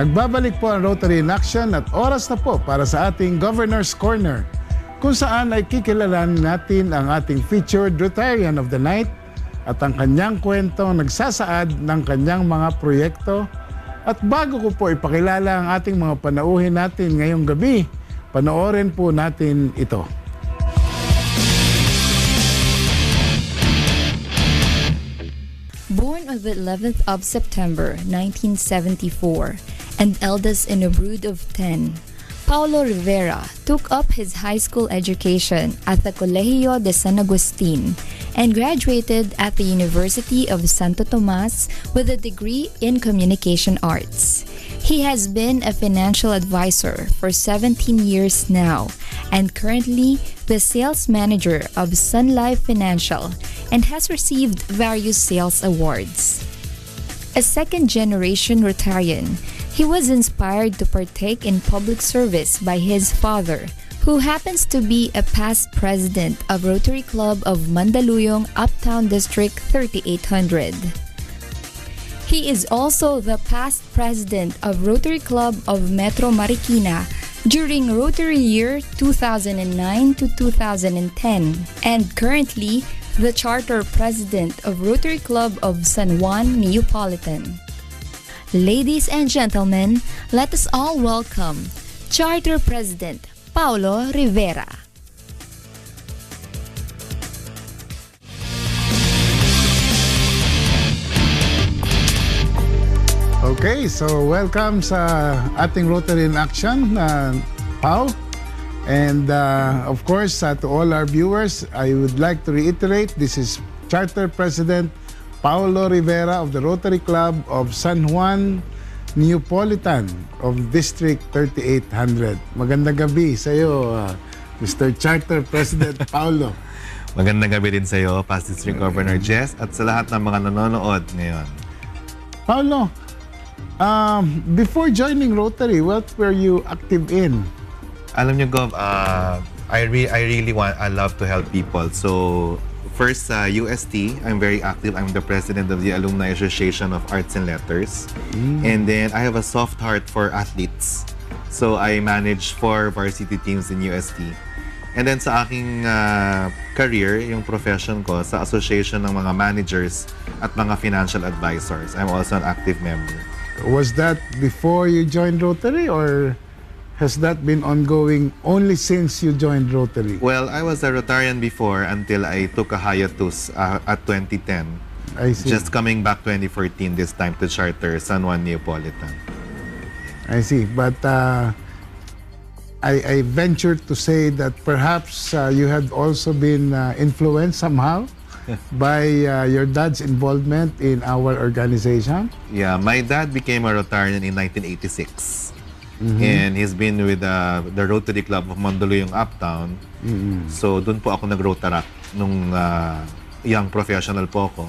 Nagbabalik po ang Rotary in Action at oras na po para sa ating Governor's Corner, kung saan ay kikilalanin natin ang ating featured Rotarian of the Night at ang kanyang kwentong nagsasaad ng kanyang mga proyekto. At bago ko po ipakilala ang ating mga panauhin natin ngayong gabi, panoorin po natin ito. Born on the 11th of September 1974 and eldest in a brood of 10, Paulo Rivera took up his high school education at the Colegio de San Agustin and graduated at the University of Santo Tomas with a degree in Communication Arts. He has been a financial advisor for 17 years now and currently the sales manager of Sun Life Financial and has received various sales awards. A second-generation Rotarian, he was inspired to partake in public service by his father, who happens to be a past president of Rotary Club of Mandaluyong Uptown District 3800. He is also the past president of Rotary Club of Metro Marikina during Rotary year 2009 to 2010 and currently the charter president of Rotary Club of San Juan Neapolitan. Ladies and gentlemen, let us all welcome Charter President Paulo Rivera. Okay, so welcome sa ating Rotary in Action, Pau. And of course, to all our viewers, I would like to reiterate, this is Charter President Paulo Rivera of the Rotary Club of San Juan Neapolitan of District 3800. Magandang gabi sa iyo, Mr. Charter President Paulo. Magandang gabi din sa iyo, Past District Governor Jess, at sa lahat ng mga nanonood ngayon. Paulo, before joining Rotary, what were you active in? Alam niyo, Gov, I love to help people. So, first, UST, I'm very active. I'm the president of the Alumni Association of Arts and Letters. And then, I have a soft heart for athletes. So, I manage 4 varsity teams in UST. And then, sa aking career, yung profession ko, sa Association ng mga Managers at mga Financial Advisors. I'm also an active member. Was that before you joined Rotary, or has that been ongoing only since you joined Rotary? Well, I was a Rotarian before until I took a hiatus at 2010. I see. Just coming back 2014 this time to charter San Juan Neapolitan. I see. But I venture to say that perhaps you had also been influenced somehow by your dad's involvement in our organization. Yeah, my dad became a Rotarian in 1986. And he's been with the Rotary Club of Mandaluyong Uptown. So, doon po ako nag-Rotaract nung young professional po ako.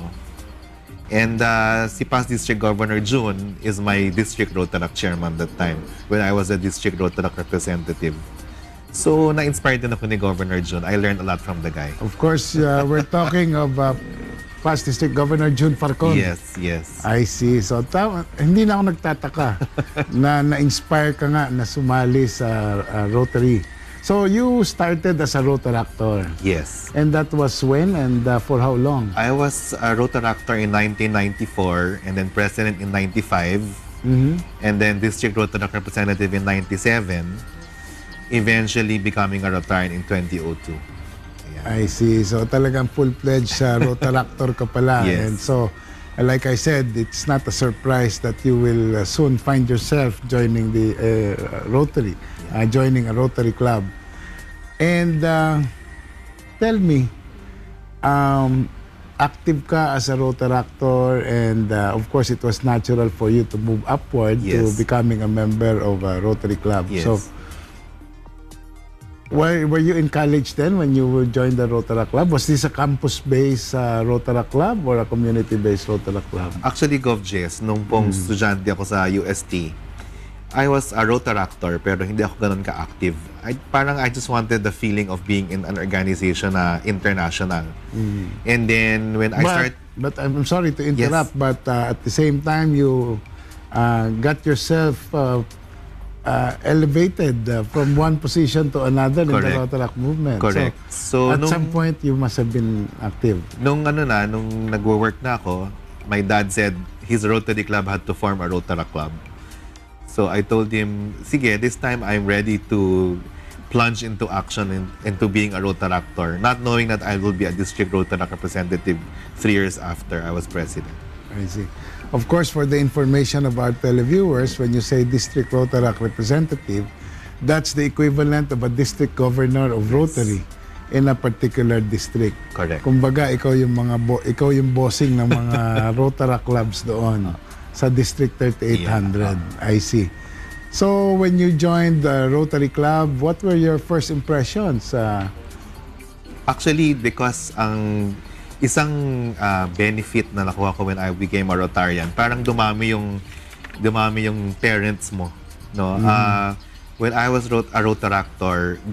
And si past District Governor June is my District Rotaract Chairman that time when I was a District Rotaract representative. So, na-inspired din ako ni Governor June. I learned a lot from the guy. Of course, we're talking of past District Governor June Farcon. Yes, yes. I see. So, hindi na ako nagtataka na na-inspire ka nga na sumali sa Rotary. So, you started as a Rotaractor. Yes. And that was when and for how long? I was a Rotaractor in 1994 and then president in 95 and then District Rotaract representative in 97, eventually becoming a Rotarian in 2002. I see. So talagang full-fledged Rotaractor ka pala. Yes. And so, like I said, it's not a surprise that you will soon find yourself joining the Rotary, joining a Rotary Club. And tell me, active ka as a Rotaractor and of course it was natural for you to move upward to becoming a member of a Rotary Club. Yes. So, were you in college then when you joined the Rotaract Club? Was this a campus-based Rotaract Club or a community-based Rotaract Club? Actually, Gov Jess, nung pong estudyante ako sa UST, I was a Rotaractor pero hindi ako ganun ka-active. I just wanted the feeling of being in an organization na international. And then when I started... But I'm sorry to interrupt, but at the same time, you got yourself elevated from one position to another in the Correct. Rotaract movement. Correct. So, So, at nung- some point, you must have been active. Nung nagwo-work na ako, my dad said his Rotary Club had to form a Rotaract Club. So I told him, sige, this time I'm ready to plunge into action and into being a Rotaractor, not knowing that I will be a district Rotaract representative 3 years after I was president. I see. Of course, for the information of our televiewers, when you say district Rotaract representative, that's the equivalent of a district governor of Rotary in a particular district. Correct. Kumbaga, ikaw yung bossing ng mga Rotaract clubs doon sa District 3800. I see. So, when you joined the Rotary Club, what were your first impressions? Actually, because ang isang benefit na nakuha ko when I became a Rotarian, parang dumami yung parents mo, no? When I was a Rotaractor,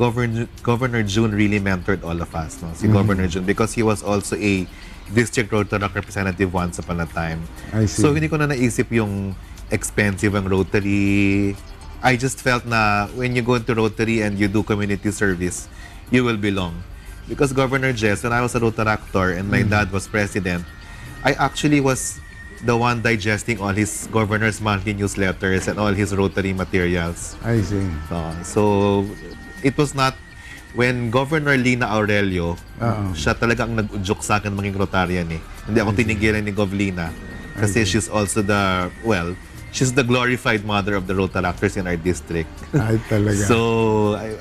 Governor June really mentored all of us, no? Si Governor June, because he was also a district Rotaract representative once upon a time. I see. So hindi ko na naisip yung expensive ang Rotary. I just felt na when you go into Rotary and you do community service, you will belong. Because Governor Jess, when I was a Rotaractor and my dad was president, I actually was the one digesting all his governor's monthly newsletters and all his Rotary materials. I see. So it was not when Governor Lina Aurelio, siya talagang nag-udyok sa akin maging Rotarian eh. Hindi ako tinigilan ni Gov Lina kasi she's also she's the glorified mother of the Rotaractors in our district. Ay, talaga. So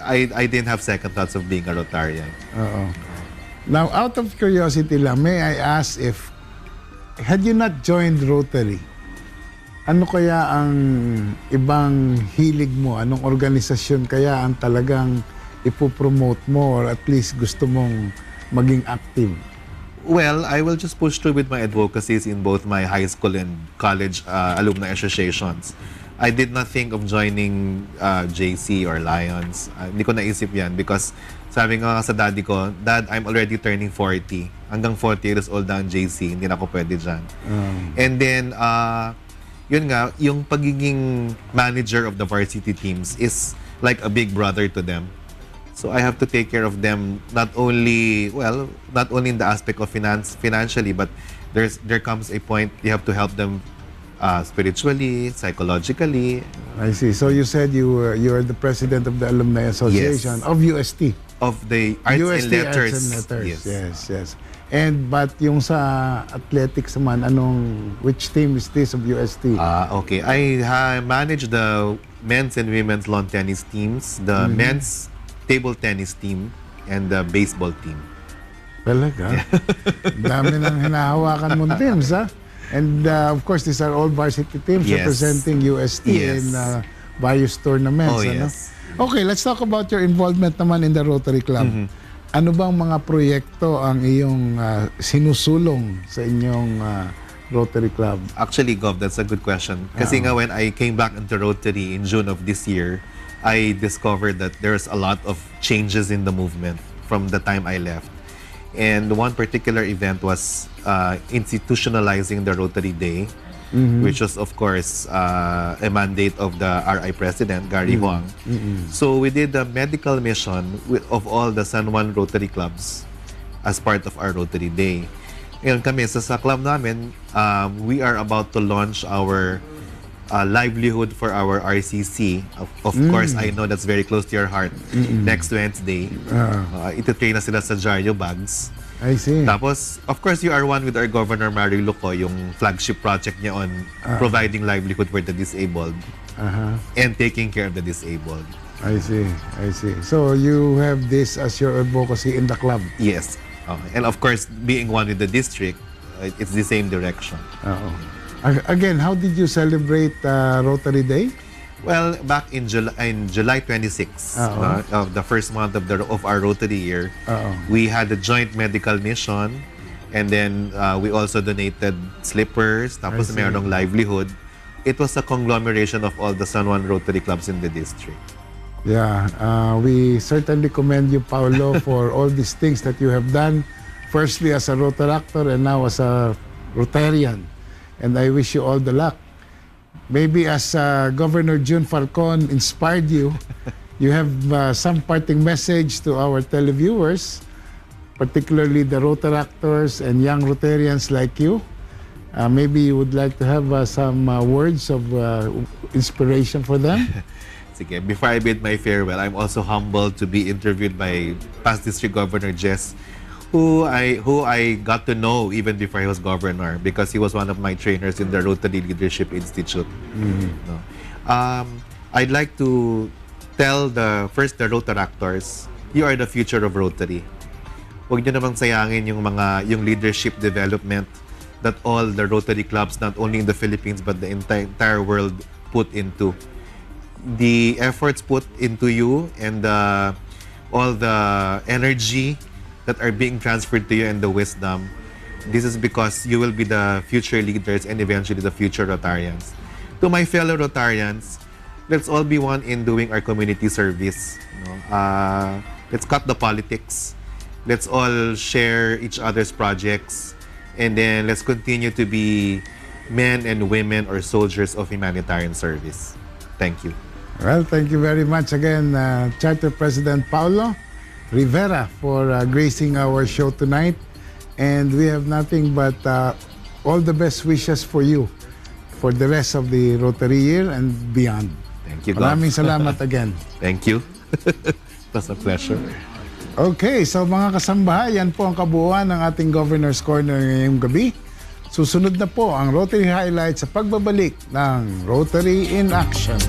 I didn't have second thoughts of being a Rotarian. Now, out of curiosity lang, may I ask if, had you not joined Rotary, ano kaya ang ibang hilig mo? Anong organisasyon kaya ang talagang ipopromote mo or at least gusto mong maging active? Well, I will just push through with my advocacies in both my high school and college alumni associations. I did not think of joining JC or Lions. Hindi ko naisip yan because sabi nga sa daddy ko, Dad, I'm already turning 40. Hanggang 40 years old na ang JC, hindi na ako pwede dyan. And then, yun nga, yung pagiging manager of the varsity teams is like a big brother to them. So I have to take care of them not only in the aspect of financially, but there comes a point you have to help them spiritually, psychologically. I see. So you said you are the president of the Alumni Association of UST. Of the Arts UST and Letters. Arts and Letters. Yes. Yes. And but yung sa athletics man, which team is this of UST? Okay. I manage the men's and women's lawn tennis teams, the men's table tennis team, and the baseball team. Talaga? Dami nang hinahawakan mong teams, ha? And of course, these are all varsity teams Yes. representing UST Yes. in various tournaments. Oh, ano? yes. Okay, let's talk about your involvement naman in the Rotary Club. Ano bang mga proyekto ang iyong sinusulong sa inyong Rotary Club? Actually, Gov, that's a good question. Kasi nga when I came back into Rotary in June of this year, I discovered that there's a lot of changes in the movement from the time I left. And one particular event was institutionalizing the Rotary Day, which was, of course, a mandate of the RI President, Gary Huang. So we did a medical mission of all the San Juan Rotary clubs as part of our Rotary Day. Ngayon kami, sa club namin, we are about to launch our livelihood for our RCC. Of course, I know that's very close to your heart. Next Wednesday, ito-train na sila sa Jario Bags. I see. Tapos, of course, you are one with our Governor Mario Loco, yung flagship project niya on providing livelihood for the disabled and taking care of the disabled. I see. So you have this as your advocacy in the club? Yes. And of course, being one with the district, it's the same direction. Again, how did you celebrate Rotary Day? Well, back in July 26, of the first month of our Rotary year, we had a joint medical mission, and then we also donated slippers. Tapos mayroong livelihood. It was a conglomeration of all the San Juan Rotary clubs in the district. Yeah, we certainly commend you, Paulo, for all these things that you have done. Firstly as a Rotaractor and now as a Rotarian. And I wish you all the luck. maybe as Governor June Falcon inspired you, you have some parting message to our televiewers, particularly the Rotaractors and young Rotarians like you. Maybe you would like to have some words of inspiration for them. Sige, before I bid my farewell, I'm also humbled to be interviewed by past District Governor Jess, who I got to know even before he was governor, because he was one of my trainers in the Rotary Leadership Institute. No. I'd like to tell the Rotaractors, you are the future of Rotary. Huwag niyo namang sayangin yung leadership development that all the Rotary clubs, not only in the Philippines but the entire world, put into. The efforts put into you and all the energy that are being transferred to you and the wisdom, this is because you will be the future leaders and eventually the future Rotarians. To my fellow Rotarians, let's all be one in doing our community service. Let's cut the politics. Let's all share each other's projects. And then let's continue to be men and women or soldiers of humanitarian service. Thank you. Well, thank you very much again, Charter President Paulo Rivera, for gracing our show tonight. And we have nothing but all the best wishes for you for the rest of the Rotary year and beyond. Thank you, Maraming salamat again. Thank you. It was a pleasure. Okay, so mga kasambahay, yan po ang kabuuan ng ating Governor's Corner ngayong gabi. Susunod na po ang Rotary Highlights sa pagbabalik ng Rotary in Action.